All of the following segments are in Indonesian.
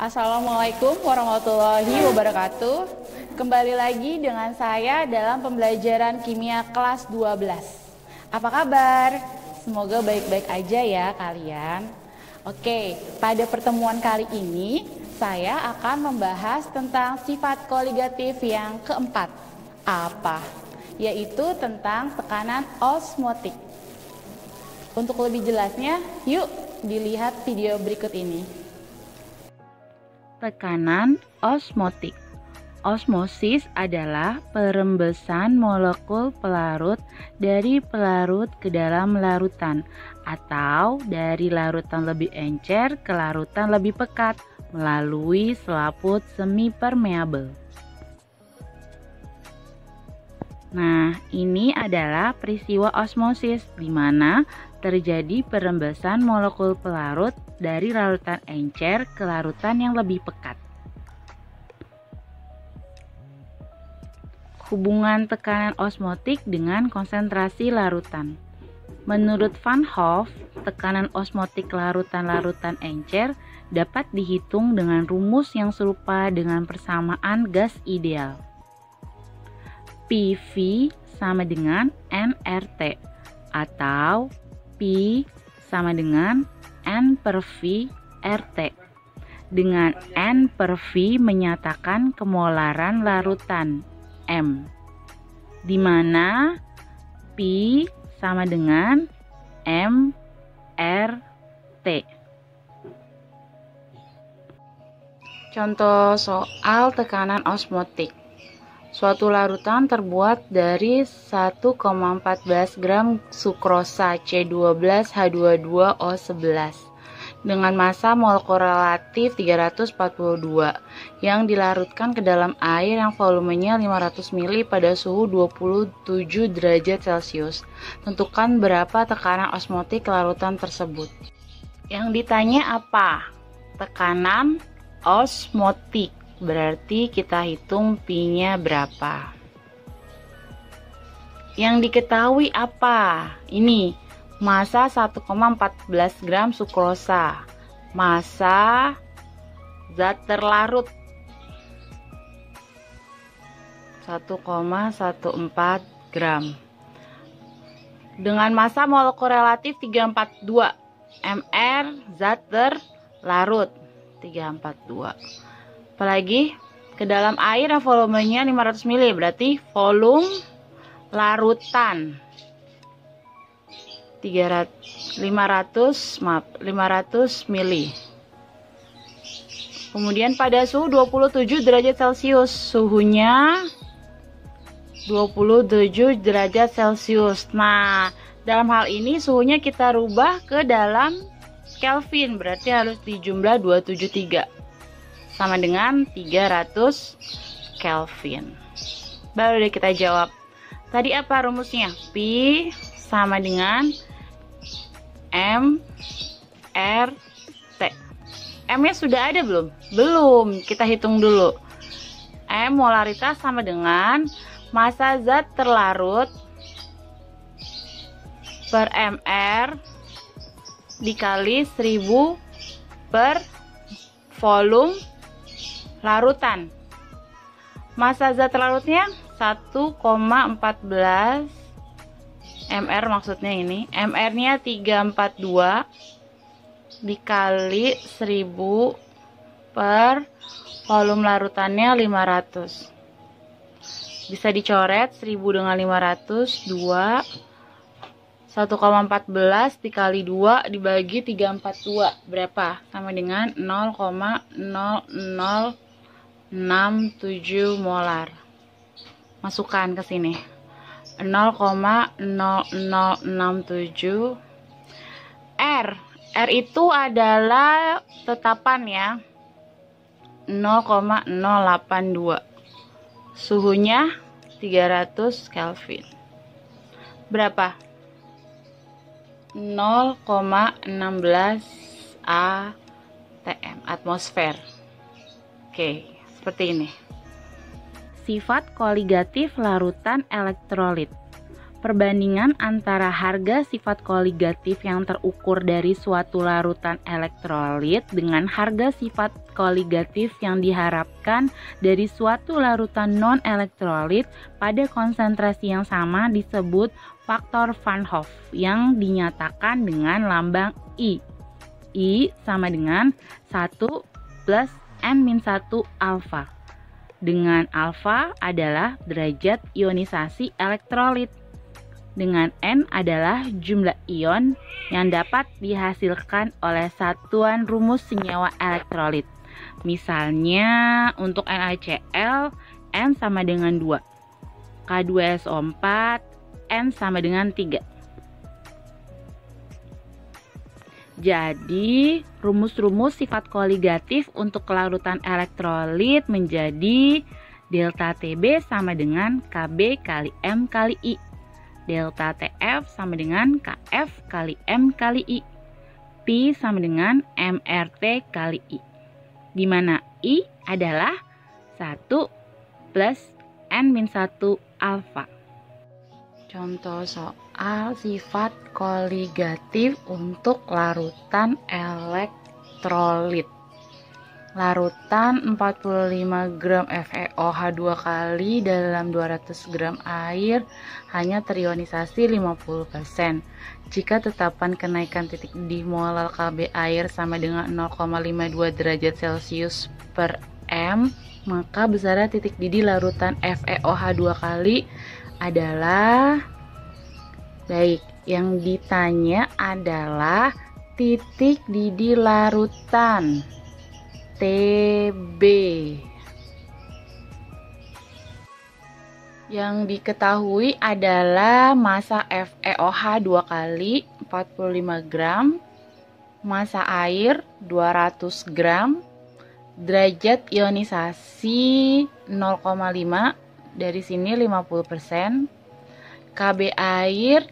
Assalamualaikum warahmatullahi wabarakatuh. Kembali lagi dengan saya dalam pembelajaran kimia kelas 12. Apa kabar? Semoga baik-baik aja ya kalian. Oke, pada pertemuan kali ini saya akan membahas tentang sifat koligatif yang keempat. Apa? Yaitu tentang tekanan osmotik. Untuk lebih jelasnya, yuk dilihat video berikut ini. Tekanan osmotik. Osmosis adalah perembesan molekul pelarut dari pelarut ke dalam larutan atau dari larutan lebih encer ke larutan lebih pekat melalui selaput semi permeabel. Nah, ini adalah peristiwa osmosis di mana terjadi perembesan molekul pelarut dari larutan encer ke larutan yang lebih pekat. Hubungan tekanan osmotik dengan konsentrasi larutan. Menurut Van Hoff, tekanan osmotik larutan-larutan encer dapat dihitung dengan rumus yang serupa dengan persamaan gas ideal. PV sama dengan nRT atau P sama dengan N per V RT, dengan N per V menyatakan kemolaran larutan M, di mana P sama dengan M R T. Contoh soal tekanan osmotik. Suatu larutan terbuat dari 1,14 gram sukrosa C12H22O11 dengan massa molekul relatif 342 yang dilarutkan ke dalam air yang volumenya 500 ml pada suhu 27 derajat Celcius. Tentukan berapa tekanan osmotik larutan tersebut. Yang ditanya apa? Tekanan osmotik. Berarti kita hitung Pi-nya berapa. Yang diketahui apa? Ini massa 1,14 gram sukrosa, massa zat terlarut 1,14 gram dengan massa molekul relatif 342 mR zat terlarut 342. Apalagi ke dalam air yang volumenya 500 ml, berarti volume larutan 500 ml. Kemudian pada suhu 27 derajat Celcius, suhunya 27 derajat Celcius. Nah, dalam hal ini suhunya kita rubah ke dalam Kelvin, berarti harus dijumlah 273. Sama dengan 300 Kelvin. Baru deh kita jawab. Tadi apa rumusnya? Pi sama dengan M R T. M-nya sudah ada belum? Belum. Kita hitung dulu. M molaritas sama dengan massa zat terlarut per mR dikali 1000 per volume larutan. Massa zat terlarutnya 1,14 mR, maksudnya ini mR-nya 342 dikali 1000 per volume larutannya 500. Bisa dicoret 1000 dengan 500, 2 1,14 dikali 2 dibagi 342 berapa? Sama dengan 0,0067 molar. Masukkan ke sini 0,0067. R itu adalah tetapan ya, 0,082. Suhunya 300 Kelvin. Berapa? 0,16 atm, atmosfer. Oke, seperti ini. Sifat koligatif larutan elektrolit. Perbandingan antara harga sifat koligatif yang terukur dari suatu larutan elektrolit dengan harga sifat koligatif yang diharapkan dari suatu larutan non-elektrolit pada konsentrasi yang sama disebut faktor Van Hoff yang dinyatakan dengan lambang I. I sama dengan 1 plus N-1 alfa. Dengan alfa adalah derajat ionisasi elektrolit. Dengan N adalah jumlah ion yang dapat dihasilkan oleh satuan rumus senyawa elektrolit. Misalnya untuk NaCl, N sama dengan 2. K2SO4, N sama dengan 3. Jadi, rumus-rumus sifat koligatif untuk larutan elektrolit menjadi delta TB sama dengan KB kali M kali I. Delta TF sama dengan KF kali M kali I. Pi sama dengan MRT kali I. Di mana I adalah 1 plus N-1 alfa. Contoh soal sifat koligatif untuk larutan elektrolit. Larutan 45 gram FeOH 2 kali dalam 200 gram air hanya terionisasi 50%. Jika tetapan kenaikan titik didih molal Kb air sama dengan 0,52 derajat Celcius per M, maka besaran titik didih larutan FeOH 2 kali adalah, baik, yang ditanya adalah titik didih larutan TB. Yang diketahui adalah massa FeOH 2 kali 45 gram, massa air 200 gram, derajat ionisasi 0,5, dari sini 50%, Kb air,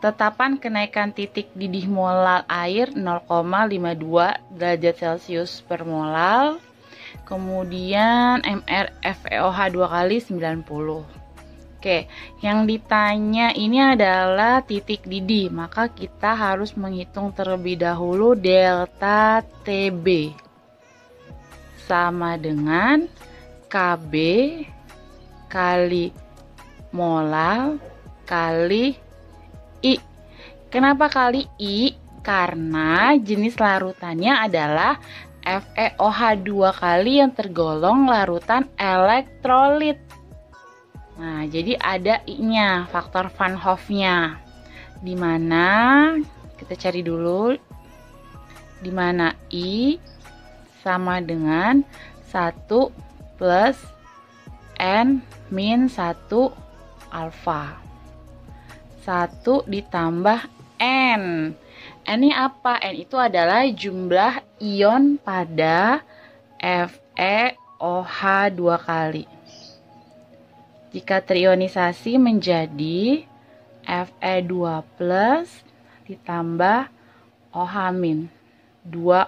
tetapan kenaikan titik didih molal air 0,52 derajat Celcius per molal. Kemudian MR FeOH 2 kali 90. Oke, yang ditanya ini adalah titik didih, maka kita harus menghitung terlebih dahulu delta TB sama dengan Kb kali molal kali I. Kenapa kali I? Karena jenis larutannya adalah FeOH 2 kali yang tergolong larutan elektrolit. Nah, jadi ada I-nya, faktor Van Hoff-nya. Dimana kita cari dulu, dimana I sama dengan 1 plus N-1 alfa. 1 ditambah N. N ini apa? N itu adalah jumlah ion pada FeOH 2 kali. Jika terionisasi menjadi Fe2 plus ditambah OH-, 2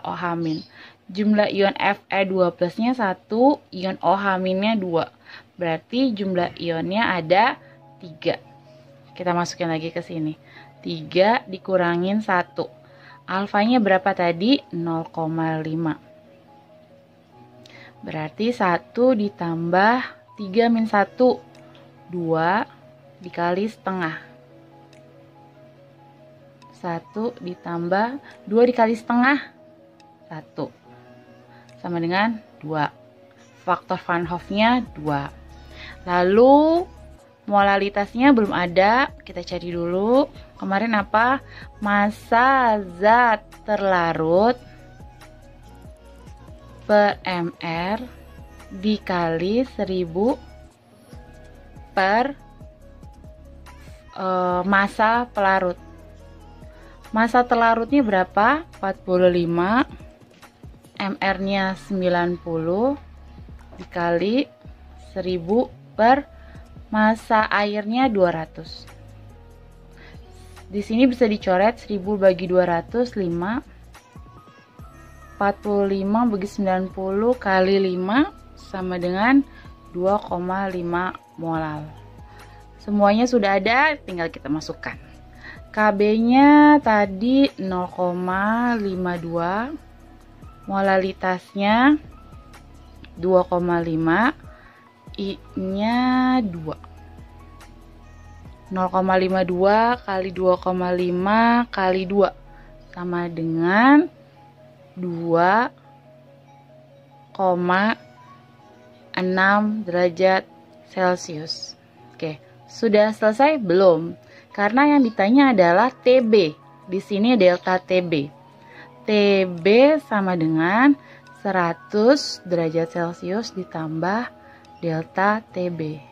OH-. Jumlah ion Fe2 plusnya 1, ion OH-nya 2. Berarti jumlah ionnya ada 3. Kita masukin lagi ke sini. 3 dikurangin 1. Alfanya berapa tadi? 0,5. Berarti 1 ditambah 3 min 1. 2 dikali setengah. 1 ditambah 2 dikali setengah. 1. Sama dengan 2. Faktor Van Hoff-nya 2. Lalu molalitasnya belum ada, kita cari dulu. Kemarin apa? Massa zat terlarut per mr dikali 1000 per massa pelarut. Massa terlarutnya berapa? 45, mr-nya 90 dikali 1000 per massa airnya 200. Di sini bisa dicoret 1000 bagi 200, 5. 45 bagi 90 kali 5 sama dengan 2,5 molal. Semuanya sudah ada, tinggal kita masukkan. KB-nya tadi 0,52, molalitasnya 2,5, I-nya 2. 0,52 kali 2,5 kali 2 sama dengan 2,6 derajat Celcius. Oke, sudah selesai belum? Karena yang ditanya adalah TB. Di sini delta TB. TB sama dengan 100 derajat Celcius ditambah delta TB.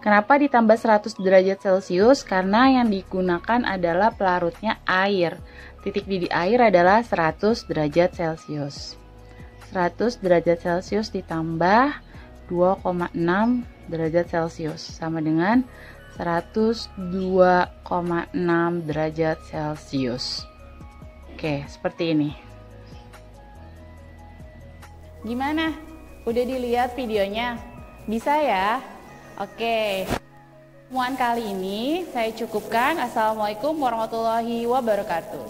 Kenapa ditambah 100 derajat Celcius? Karena yang digunakan adalah pelarutnya air. Titik didih air adalah 100 derajat Celcius. 100 derajat Celcius ditambah 2,6 derajat Celcius sama dengan 102,6 derajat Celcius. Oke, seperti ini. Gimana? Udah dilihat videonya? Bisa ya? Oke. Pertemuan kali ini saya cukupkan. Assalamualaikum warahmatullahi wabarakatuh.